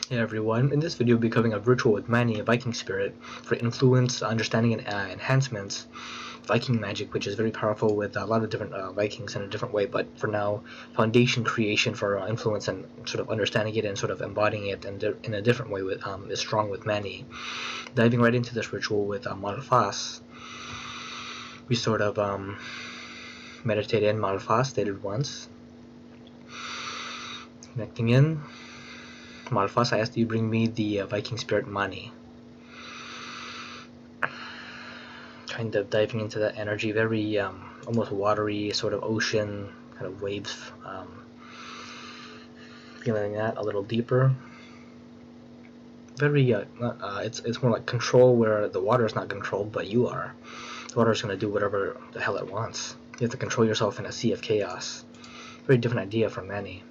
Hey everyone, in this video we'll be covering a ritual with Manny, a Viking spirit, for influence, understanding, and enhancements. Viking magic, which is very powerful with a lot of different Vikings in a different way, but for now, foundation creation for influence and sort of understanding it and sort of embodying it in a different way with is strong with Manny. Diving right into this ritual with Malfas, we sort of meditate in Malfas, stated once. Connecting in. Malfas, I asked you bring me the Viking spirit Mani. Kind of diving into that energy, very almost watery, sort of ocean, kind of waves. Feeling that a little deeper. Very, it's more like control, where the water is not controlled, but you are. The water is going to do whatever the hell it wants. You have to control yourself in a sea of chaos. Very different idea from Manny.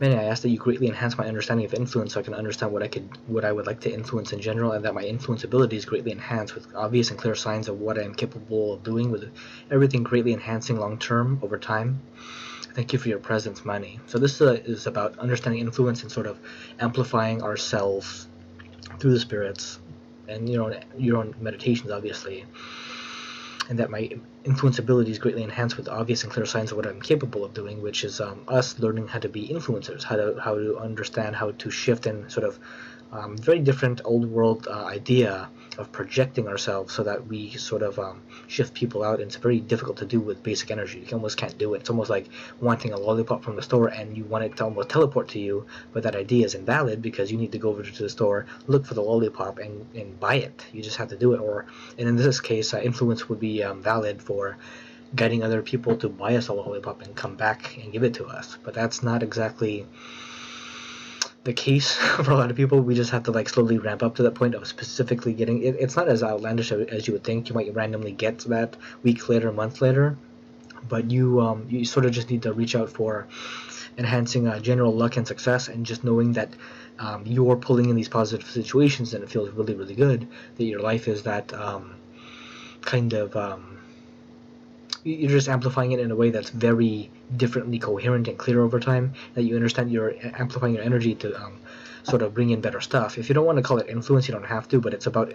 Manny, I ask that you greatly enhance my understanding of influence so I can understand what I would like to influence in general, and that my influence abilities greatly enhance with obvious and clear signs of what I am capable of doing, with everything greatly enhancing long term over time. Thank you for your presence, Manny. So this is about understanding influence and sort of amplifying ourselves through the spirits and your own meditations, obviously. And that my influence ability is greatly enhanced with obvious and clear signs of what I'm capable of doing, which is us learning how to be influencers, how to understand how to shift and sort of very different old world idea of projecting ourselves so that we sort of shift people out. And it's very difficult to do with basic energy. You almost can't do it. It's almost like wanting a lollipop from the store and you want it to almost teleport to you, but that idea is invalid because you need to go over to the store, look for the lollipop, and buy it. You just have to do it. And in this case, influence would be valid for guiding other people to buy us a lollipop and come back and give it to us. But that's not exactly the case for a lot of people. We just have to slowly ramp up to that point of specifically getting it. It's not as outlandish as you would think. You might randomly get that week later, month later, but you sort of just need to reach out for enhancing general luck and success, and just knowing that you're pulling in these positive situations and it feels really, really good, that your life is that kind of you're just amplifying it in a way that's very differently coherent and clear over time, that you understand you're amplifying your energy to sort of bring in better stuff. If you don't want to call it influence, you don't have to, but it's about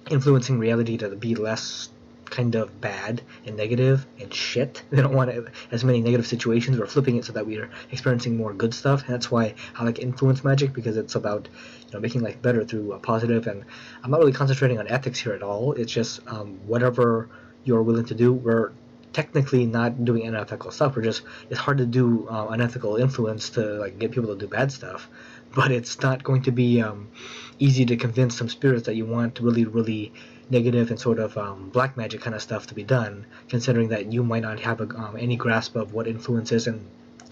influencing reality to be less kind of bad and negative and shit. They don't want as many negative situations. We're flipping it so that we are experiencing more good stuff, and that's why I like influence magic, because it's about making life better through a positive. And I'm not really concentrating on ethics here at all. It's just whatever you're willing to do. We're technically not doing unethical stuff. It's hard to do unethical influence to get people to do bad stuff, but it's not going to be easy to convince some spirits that you want really, really negative and sort of black magic kind of stuff to be done, considering that you might not have any grasp of what influence is, and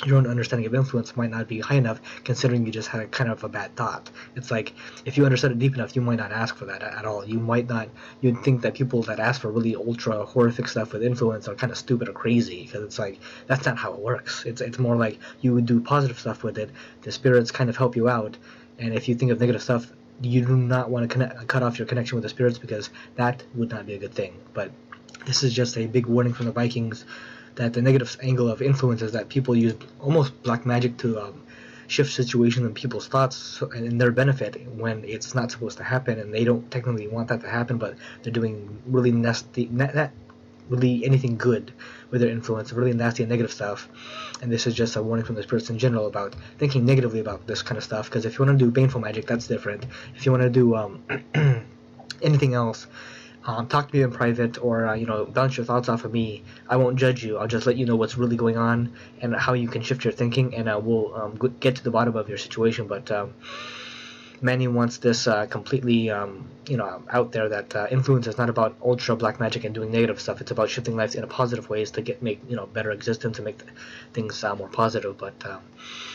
your own understanding of influence might not be high enough, considering you just had kind of a bad thought. It's like, if you understood it deep enough, you might not ask for that at all. You'd think that people that ask for really ultra horrific stuff with influence are kind of stupid or crazy, because it's like, that's not how it works. It's more like you would do positive stuff with it, the spirits kind of help you out, and if you think of negative stuff, you do not want to cut off your connection with the spirits, because that would not be a good thing. But this is just a big warning from the Vikings, that the negative angle of influence is that people use almost black magic to shift situations and people's thoughts in their benefit, when it's not supposed to happen, and they don't technically want that to happen, but they're doing really nasty, not really anything good with their influence, really nasty and negative stuff. And this is just a warning from the spirits in general about thinking negatively about this kind of stuff, because if you want to do baneful magic, that's different. If you want to do anything else, talk to me in private, or bounce your thoughts off of me. I won't judge you. I'll just let you know what's really going on and how you can shift your thinking, and we'll get to the bottom of your situation. But Manny wants this completely out there, that influence is not about ultra black magic and doing negative stuff. It's about shifting lives in a positive ways to make better existence and make things more positive. But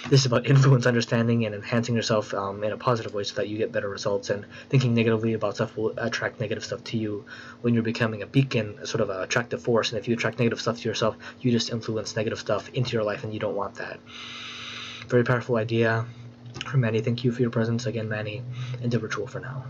this is about influence, understanding, and enhancing yourself in a positive way so that you get better results. And thinking negatively about stuff will attract negative stuff to you when you're becoming a beacon, a sort of an attractive force. And if you attract negative stuff to yourself, you just influence negative stuff into your life, and you don't want that. Very powerful idea from Manny. Thank you for your presence again, Manny, and the ritual for now.